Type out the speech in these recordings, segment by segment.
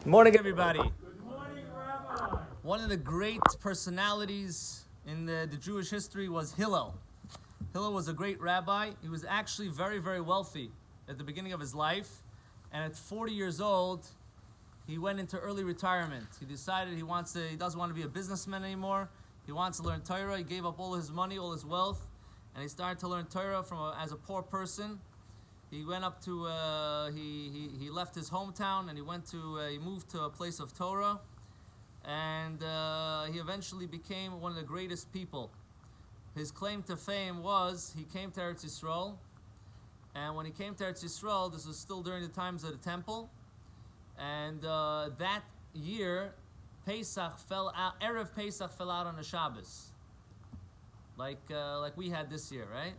Good morning, everybody. Good morning, Rabbi. One of the great personalities in the Jewish history was Hillel. Hillel was a great rabbi. He was actually very, very wealthy at the beginning of his life. And at 40 years old, he went into early retirement. He decided he doesn't want to be a businessman anymore. He wants to learn Torah. He gave up all his money, all his wealth, and he started to learn Torah as a poor person. He went up to, he left his hometown and he moved to a place of Torah, and he eventually became one of the greatest people. His claim to fame was he came to Eretz Yisrael, and when he came to Eretz Yisrael, this was still during the times of the temple, and that year, Erev Pesach fell out on a Shabbos, like we had this year, right?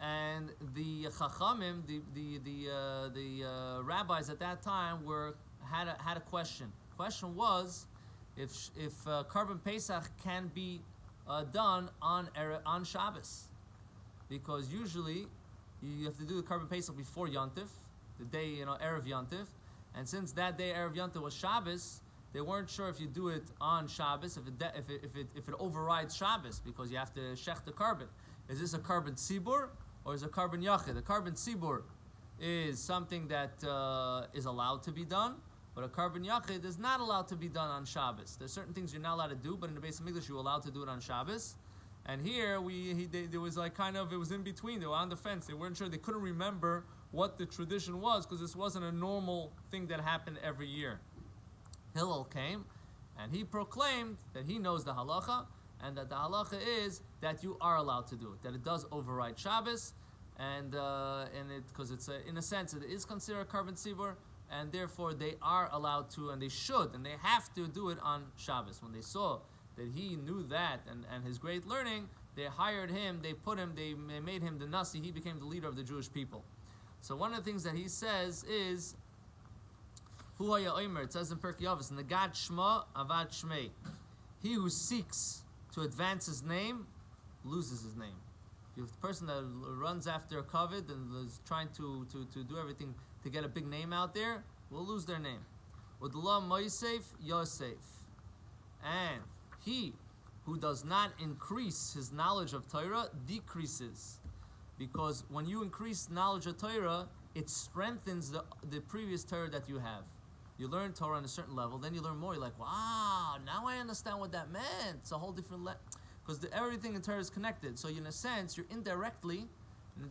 And the Chachamim, the rabbis at that time had a question. The question was if Korban Pesach can be done on Shabbos, because usually you have to do the Korban Pesach before Yontif, the day Erev Yontif, and since that day Erev Yontif was Shabbos, they weren't sure if you do it on Shabbos if it overrides Shabbos, because you have to shech the carbon. Is this a carbon tzibur or is it a carbon yachid? A carbon tzibur is something that is allowed to be done, but a carbon yachid is not allowed to be done on Shabbos. There's certain things you're not allowed to do, but in the Beis Hamikdash you're allowed to do it on Shabbos. And here there was like it was in between. They were on the fence. They weren't sure. They couldn't remember what the tradition was because this wasn't a normal thing that happened every year. Hillel came and he proclaimed that he knows the halacha, and that the halacha is that you are allowed to do it, that it does override Shabbos, and because it's in a sense it is considered a carbon tzibur, and therefore they are allowed to, and they should, and they have to do it on Shabbos. When they saw that he knew that and his great learning, they hired him, they made him the nasi, he became the leader of the Jewish people. So one of the things that he says is, Hu haya omer, it says in Pirkei Avos, Nagad Shma Avad Shmei. He who seeks to advance his name loses his name. If the person that runs after a kavod and is trying to do everything to get a big name out there will lose their name. Udla Moisef Yosef. And he who does not increase his knowledge of Torah decreases. Because when you increase knowledge of Torah, it strengthens the previous Torah that you have. You learn Torah on a certain level, then you learn more. You're like, wow, now I understand what that meant. It's a whole different because everything in Torah is connected. So in a sense, you're indirectly,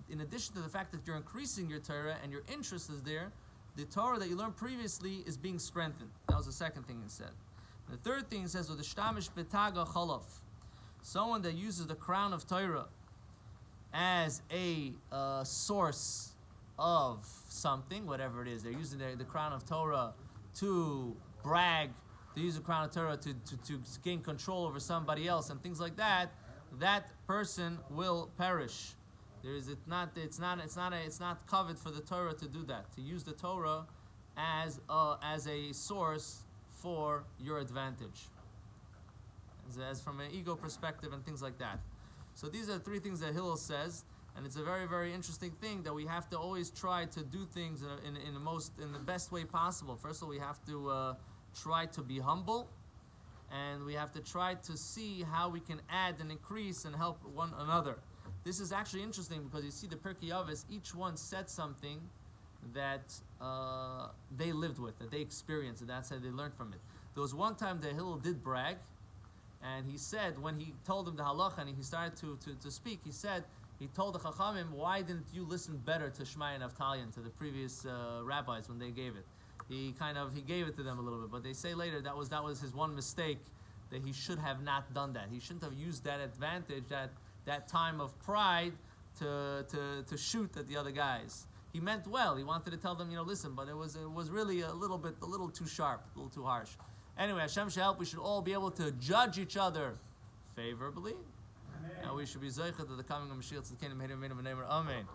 in addition to the fact that you're increasing your Torah and your interest is there, the Torah that you learned previously is being strengthened. That was the second thing he said. And the third thing he says, "Udishtamish betaga cholof," someone that uses the crown of Torah as a source of something, whatever it is. They're using the crown of Torah to brag, to use the crown of Torah to gain control over somebody else and things like that. That person will perish. It's not covered for the Torah to do that, to use the Torah as a source for your advantage, as from an ego perspective and things like that. So these are the three things that Hillel says. And it's a very, very interesting thing that we have to always try to do things in the best way possible. First of all, we have to try to be humble, and we have to try to see how we can add and increase and help one another. This is actually interesting because you see the Pirkei Avos, each one said something that they lived with, that they experienced, and that's how they learned from it. There was one time that Hillel did brag, and he said, when he told him the halacha and he started to speak, he told the Chachamim, why didn't you listen better to Shmai and Avtalion, to the previous rabbis when they gave it? He gave it to them a little bit, but they say later that was his one mistake, that he should have not done that. He shouldn't have used that advantage, that time of pride to shoot at the other guys. He meant well. He wanted to tell them, listen, but it was really a little too sharp, a little too harsh. Anyway, Hashem should help. We should all be able to judge each other favorably. And we should be zeicha to the coming of Mashiach Tzidkenu Mehem Mehem Mehem. Amen.